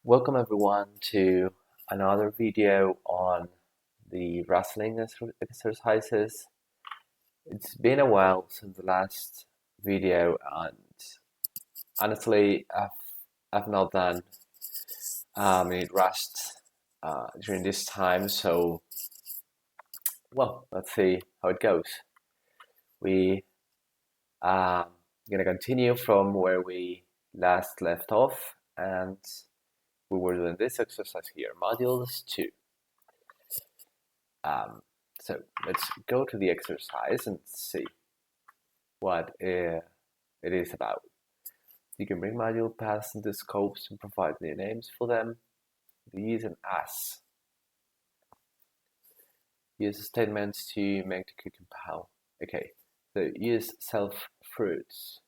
Welcome everyone to another video on the wrestling exercises. It's been a while since the last video, and honestly, I've not done any rest during this time. So, well, let's see how it goes. We gonna continue from where we last left off, and we were doing this exercise here, modules 2. So let's go to the exercise and see what it is about. You can bring module paths into scopes and provide new names for them. Use an as. Use statements to make the code compile. Okay, so use self fruits.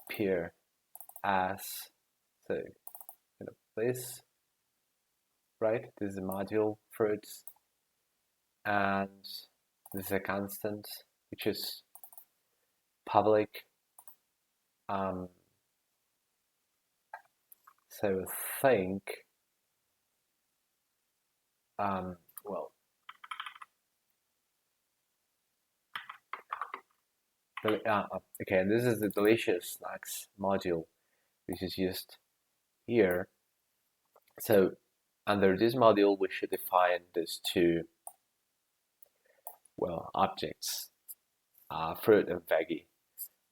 Appear as. So this, right? This is a module fruits, and this is a constant which is public. So think, well, okay, and this is the delicious snacks module, which is used here. So under this module, we should define these two, well, objects, fruit and veggie.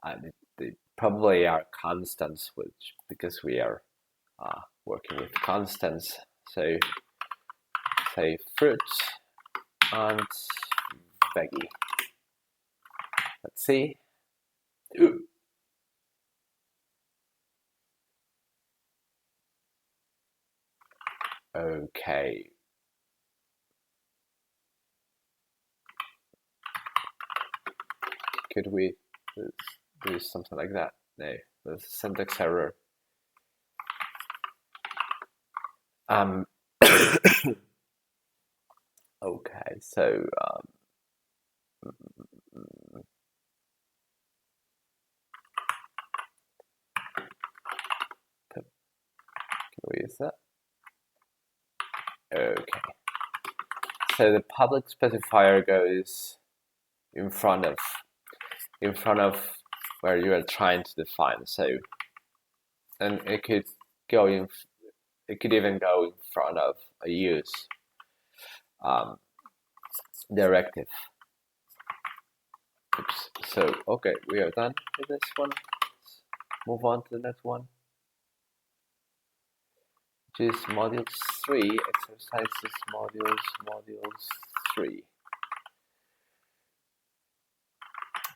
And they probably are constants, which because we are working with constants. So say fruit and veggie. Let's see. Ooh. Okay. Could we do something like that? No, there's a syntax error. Okay, so can we use that? Okay. So the public specifier goes in front of where you are trying to define. So, and it could go in. It could even go in front of a use directive. Oops. So okay, we are done with this one. Let's move on to the next one, which is module 3, exercises modules 3.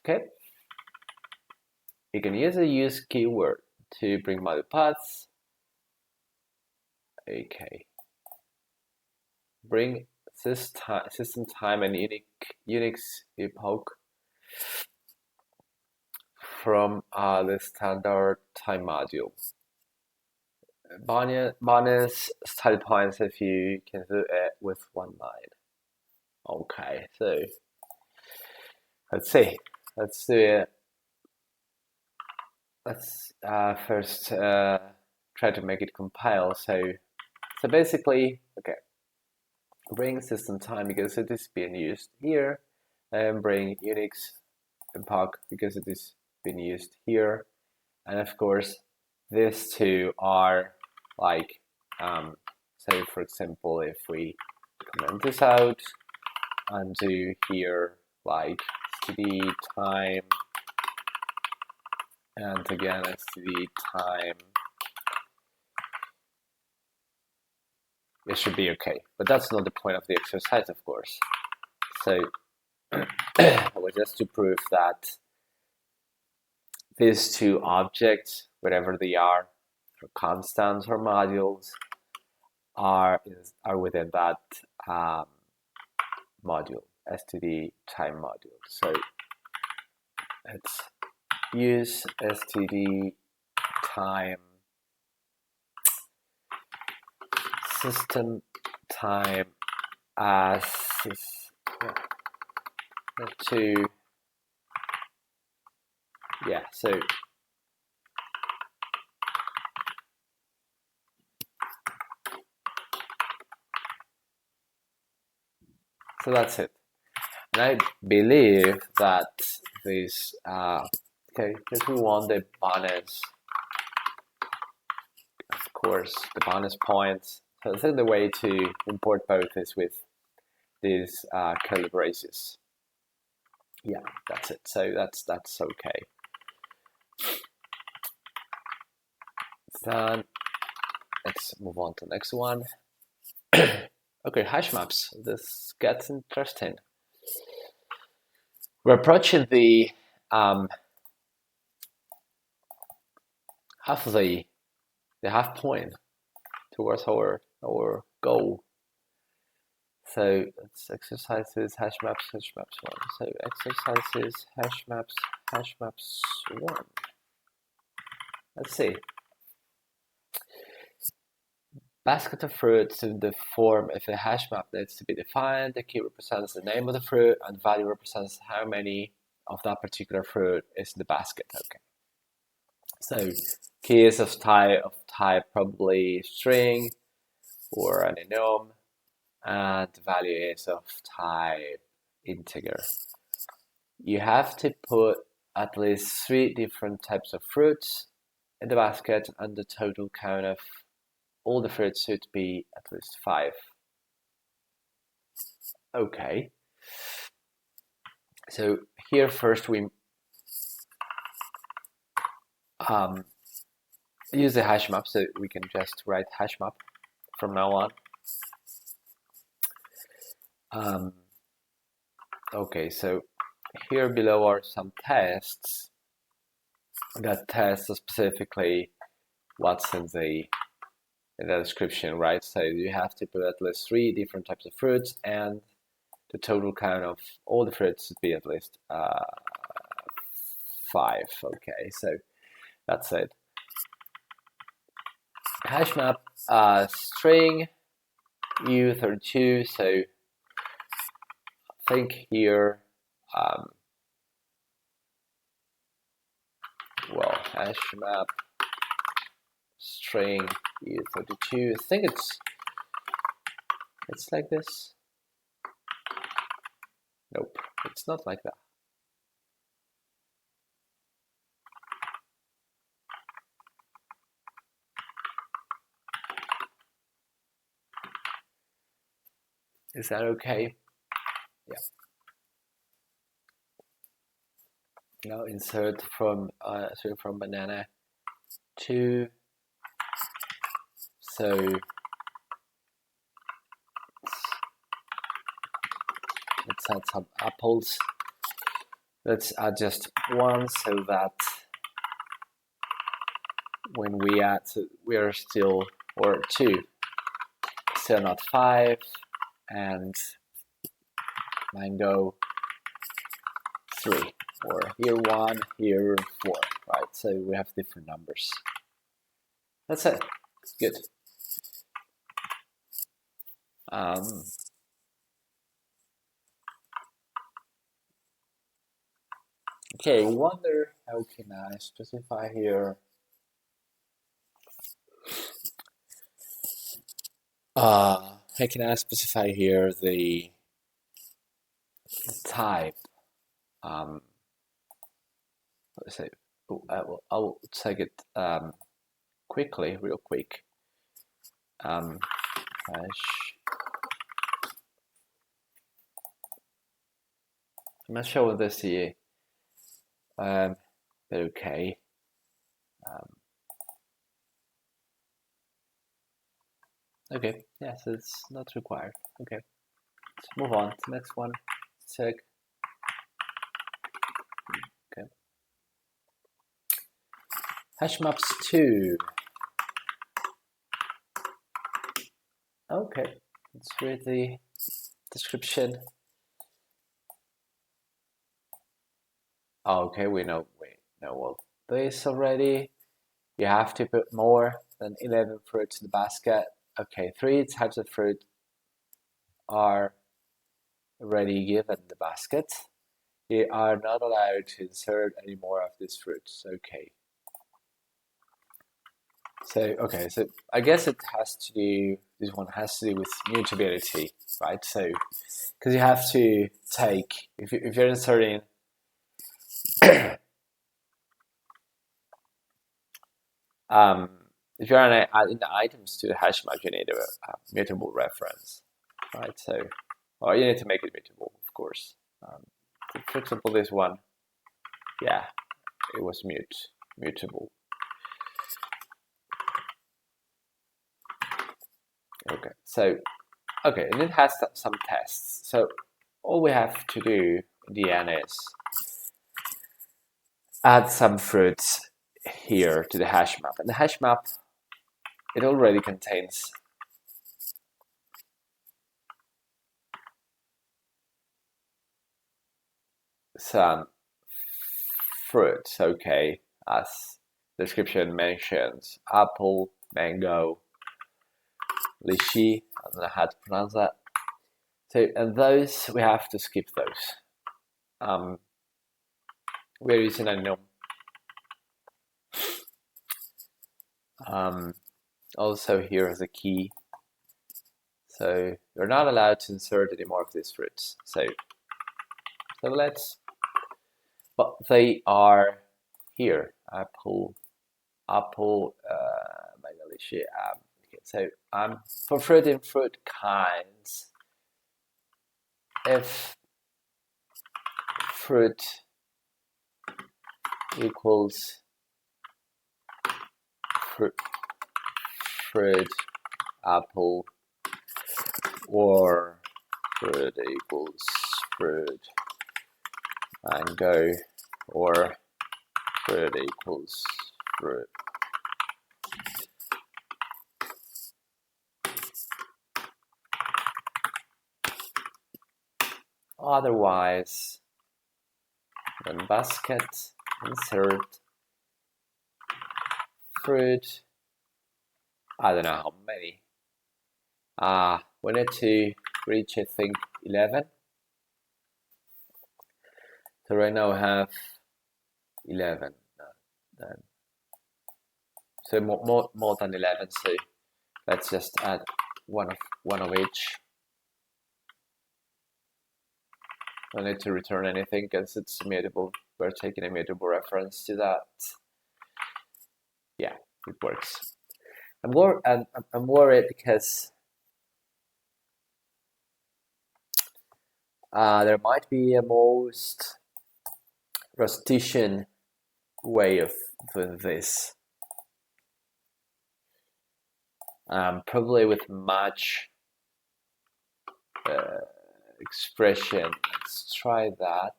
Okay. You can use a use keyword to bring module paths. Okay. Bring system time and Unix epoch from the standard time module. Bonus study points if you can do it with one line. Okay, so let's see. Let's do it. Let's first try to make it compile. So basically, okay, bring system time because it is being used here, and bring Unix epoch because it is being used here, and of course these two are like, say for example, if we comment this out and do here like std time and again std time, it should be okay. But that's not the point of the exercise, of course. So it was just to prove that these two objects, whatever they are constants or modules, are within that module, std time module. So let's use std time system time as to so So that's it. And I believe that this, okay, because we want the bonus, of course, the bonus points. So I think the way to import both is with these curly braces. Yeah, that's it. So that's okay. Then let's move on to the next one. Okay, hash maps. This gets interesting. We're approaching the half point towards our goal. So it's exercises, hash maps 1. So exercises, hash maps 1. Let's see. Basket of fruits in the form of a hash map needs to be defined. The key represents the name of the fruit and value represents how many of that particular fruit is in the basket. Okay. So key is of type probably string or an enum, and the value is of type integer. You have to put at least 3 different types of fruits in the basket, and the total count of all the fruits should be at least 5. Okay. So here first we use the hash map, so we can just write hash map from now on. Okay, so here below are some tests that test specifically what's in the description, right? So you have to put at least 3 different types of fruits, and the total count of all the fruits should be at least 5. Okay, so that's it. Hash map string u32. So I think here, well, hash map string u32. I think it's like this. Nope, it's not like that. Is that okay? Yeah. Now insert from banana to, so let's add some apples. Let's add just 1 so that when we add, we are still, or 2, still not 5, and mango 3, or here 1, here 4, right? So we have different numbers. That's it. Good. Okay, wonder how can I specify here? How can I specify here the type? Let's say, I'll take it quickly, real quick. Hash. I'm not sure this here. But okay. Okay, yes, it's not required. Okay, let's move on to the next one. Check. Okay. Hash maps 2. Okay, let's read the description. Okay, we know all this already. You have to put more than 11 fruits in the basket. Okay, 3 types of fruit are already given in the basket. You are not allowed to insert any more of these fruits. Okay. Okay, so I guess it has to do, this one has to do with mutability, right? So, because you have to take, if you're inserting um, if you're adding items to the hash map, you need a mutable reference, right? So, or you need to make it mutable, of course. For example, this one, yeah, it was mutable. Okay, so, okay, and it has some tests. So all we have to do in the end is add some fruits here to the hash map. And the hash map, it already contains some fruits, okay, as description mentions, apple, mango, lychee, I don't know how to pronounce that. So, and those, we have to skip those. We're using a num. Also here is a key. So you're not allowed to insert any more of these fruits. So let's, but they are here. Apple, mango, lychee. Okay, so for fruit and fruit kinds, if fruit equals fruit, apple, or fruit equals fruit, mango, or fruit equals fruit. Otherwise, then basket, insert fruit. I don't know how many. We need to reach, I think, 11. So right now we have 11. So more than 11. So let's just add one of each. Don't need to return anything because it's immutable. We're taking a mutable reference to that. Yeah, it works. I'm worried because there might be a most Rustician way of doing this. Probably with much expression. Let's try that.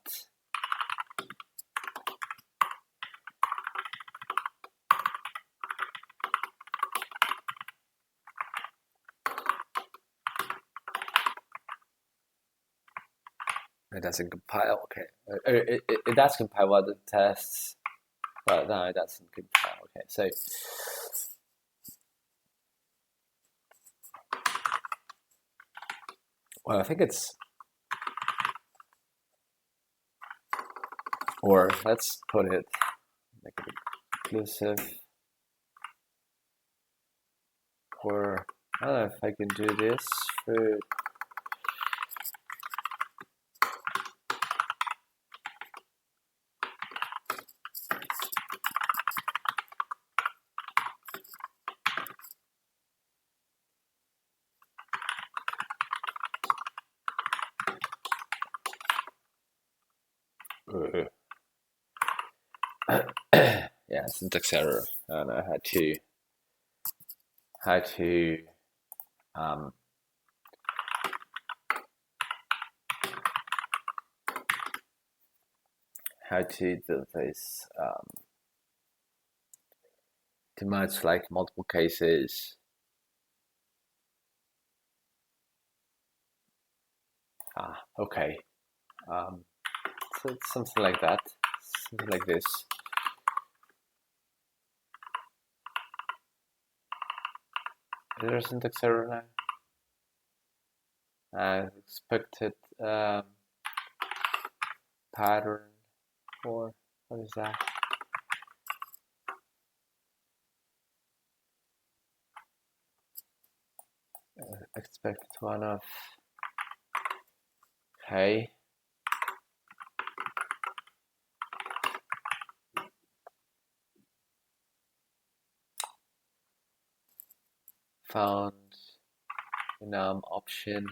It doesn't compile. Okay, it does compile other tests, but no, it doesn't compile. Okay, so well, I think it's, or let's put it, make it inclusive, or I don't know if I can do this for. Yeah, syntax error, and I had to how to do this to match like multiple cases. Okay. So it's something like that, something like this. Is there a syntax error now? Expected pattern, or what is that? expected one of. Okay. Found option.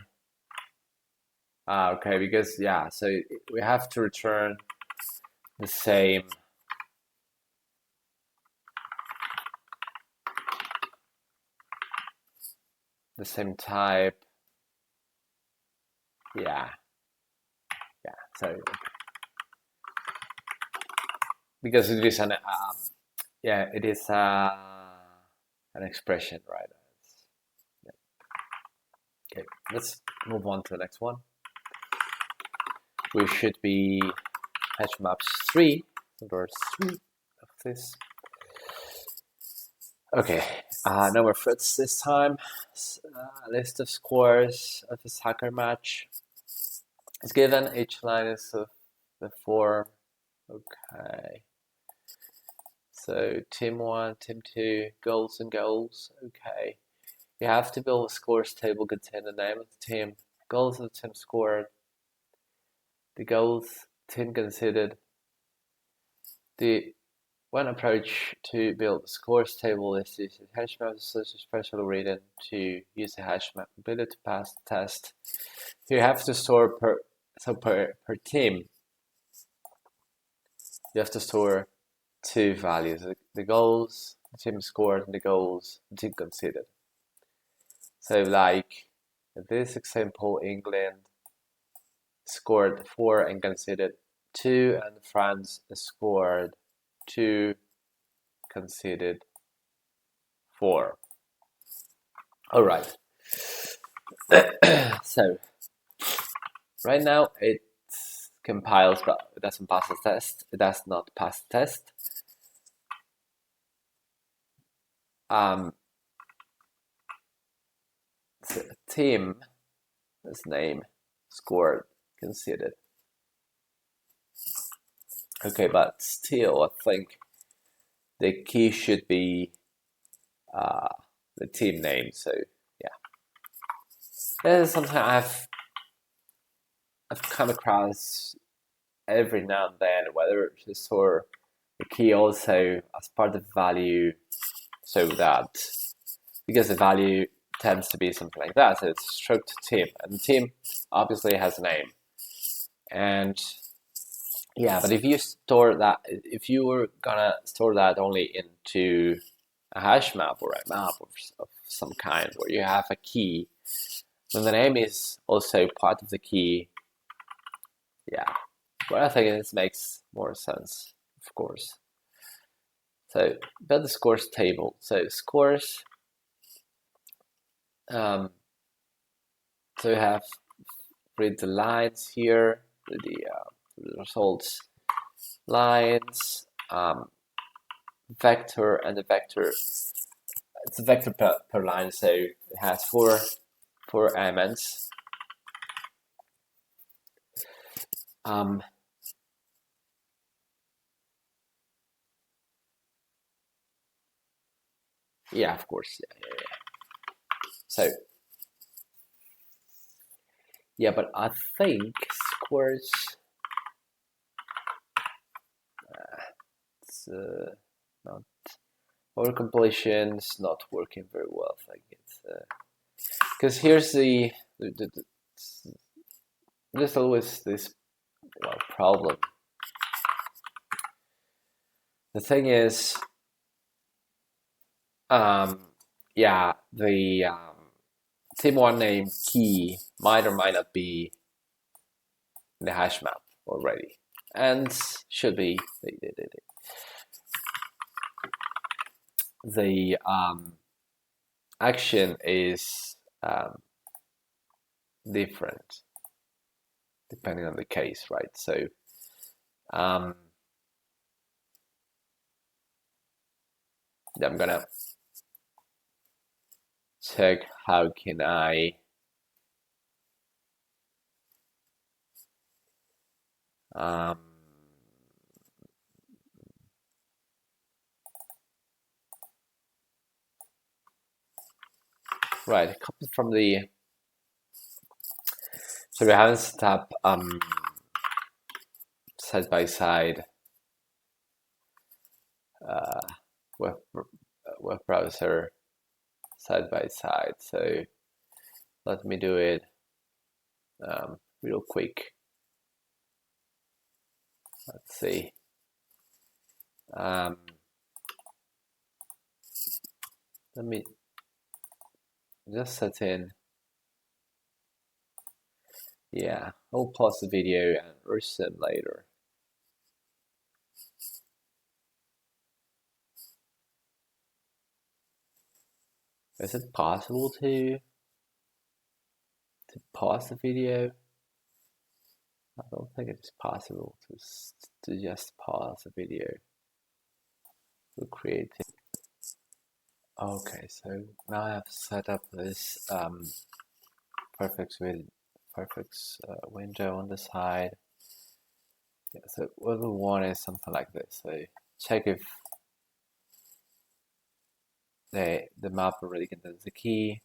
Okay, because yeah, so we have to return the same type. Yeah. So because it is an it is an expression, right? Yeah. Okay, let's move on to the next one. We should be hash maps 3, number 3 of this. Okay, number fruits this time. List of scores of a soccer match is given. Each line is of the 4. Okay. So team 1, team 2, goals and goals. Okay. You have to build a scores table containing the name of the team, goals of the team scored, the goals team conceded. One approach to build a scores table is to use a hash map specially written to use a hash map ability to pass the test. You have to store per team. You have to store 2 values: the goals the team scored and the goals the team conceded. So, like in this example, England scored 4 and conceded 2, and France scored 2, conceded 4. All right. So right now it compiles, but it doesn't pass the test. It does not pass the test. So team, his name, scored, conceded. Okay, but still, I think the key should be the team name. So yeah, this is something I've come across every now and then, whether to store the key also as part of the value, so that because the value tends to be something like that, so it's stroke to team, and the team obviously has a name. And yeah, but if you store that, if you were gonna store that only into a hash map or a map of some kind where you have a key, then the name is also part of the key. Yeah, but I think this makes more sense, of course. So build the scores table. So scores. So we have read the lines here, the results lines, vector, and the vector. It's a vector per line, so it has four elements. Yeah, of course. Yeah. So yeah, but I think scores. It's not our compilation is not working very well. I think it's because here's there's always this problem. The thing is, yeah, the team one name key might or might not be in the hash map already, and should be the action is different depending on the case, right? So I'm gonna check how can I right, copy from the So we haven't set up side by side web browser side by side. So let me do it real quick. Let's see. Let me just set in. Yeah, I'll pause the video and resume later. Is it possible to pause the video? I don't think it's possible to just pause the video. We'll create it. Okay, so now I have set up this perfect window on the side. Yeah, so what we want is something like this. So check if the map already contains the key,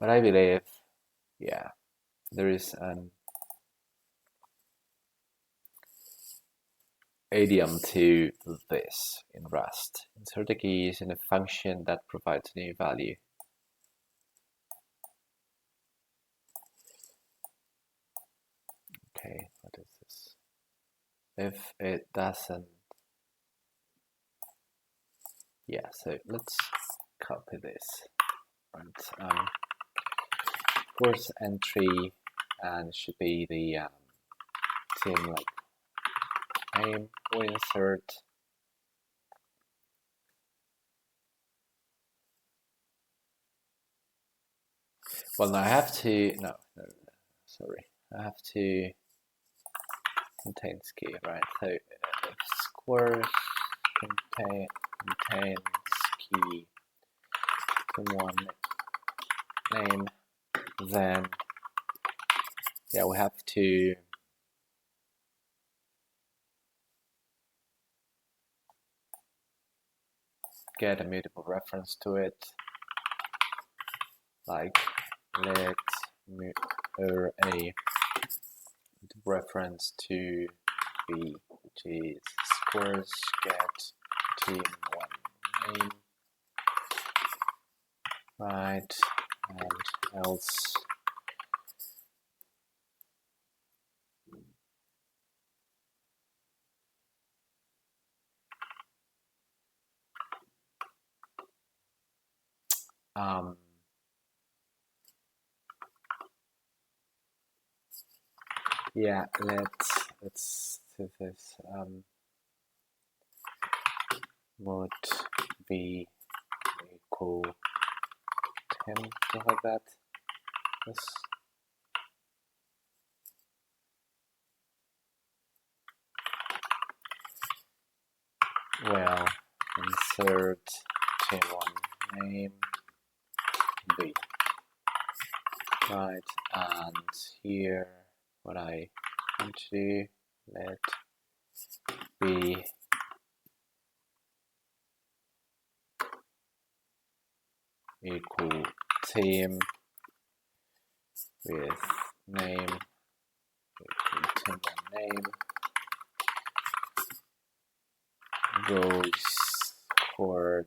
but I believe, yeah, there is an idiom to this in Rust. Insert the keys in a function that provides a new value. Okay, what is this? If it doesn't, yeah, so let's copy this. Right, course entry, and it should be the team like name. We insert well, no, I have to no, sorry, I have to contains key, right? So if squares contains key to one name, then yeah, we have to get a mutable reference to it, like let a reference to b, which is squares get team one name, right? And else yeah, let's do this. Would be equal 10, something like that. Yes. Well, insert T1 name B. Right, and here what I want to do, let B equal team with name equal team1 name goes chord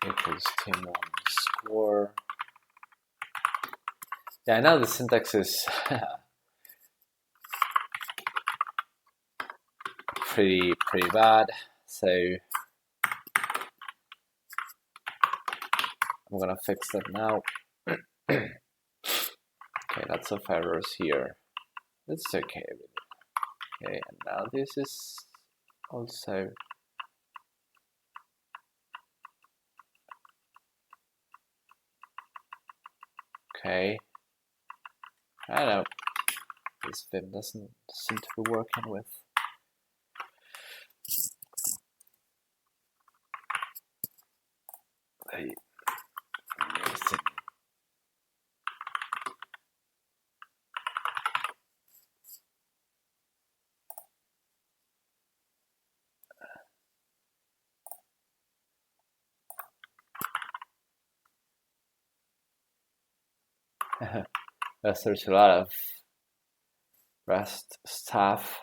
equals team1 score. Yeah, I know the syntax is pretty bad, so I'm gonna fix that now. Okay, lots of errors here. It's okay. Okay, and now this is also okay. I don't know. This Vim doesn't seem to be working with. There's a lot of REST stuff.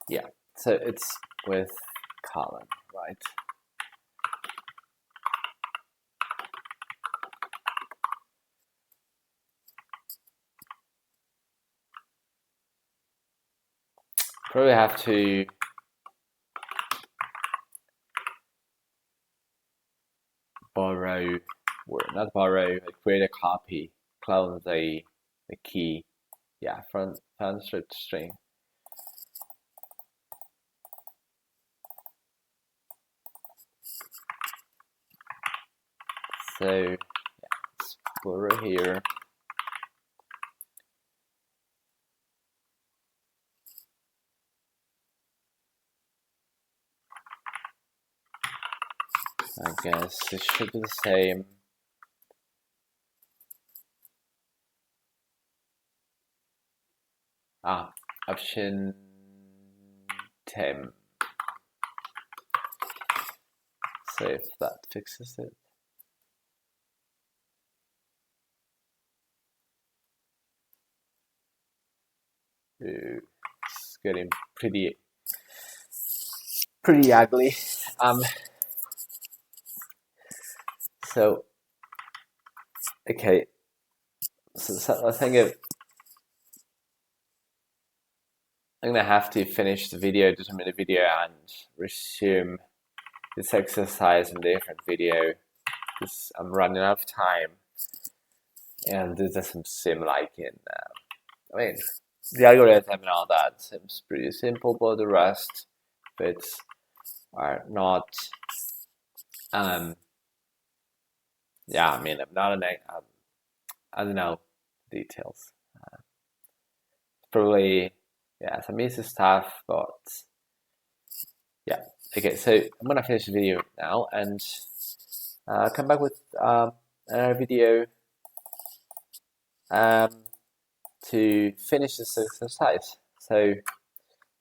Yeah, so it's with column, right? Probably have to borrow, or not borrow, create a copy, clone the key, yeah, from script string. So yeah, let's borrow here. I guess it should be the same. Option 10. So if that fixes it. Ooh, it's getting pretty ugly. So okay, so I think I'm gonna have to finish the video, determine the video, and resume this exercise in a different video because I'm running out of time, and this doesn't seem like in. I mean, the algorithm and all that seems pretty simple, but the rest bits are not. Yeah, I mean, I'm not an. I don't know details. Probably, yeah, some easy stuff, but yeah. Okay, so I'm gonna finish the video now and come back with another video to finish this exercise. So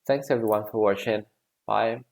thanks everyone for watching. Bye.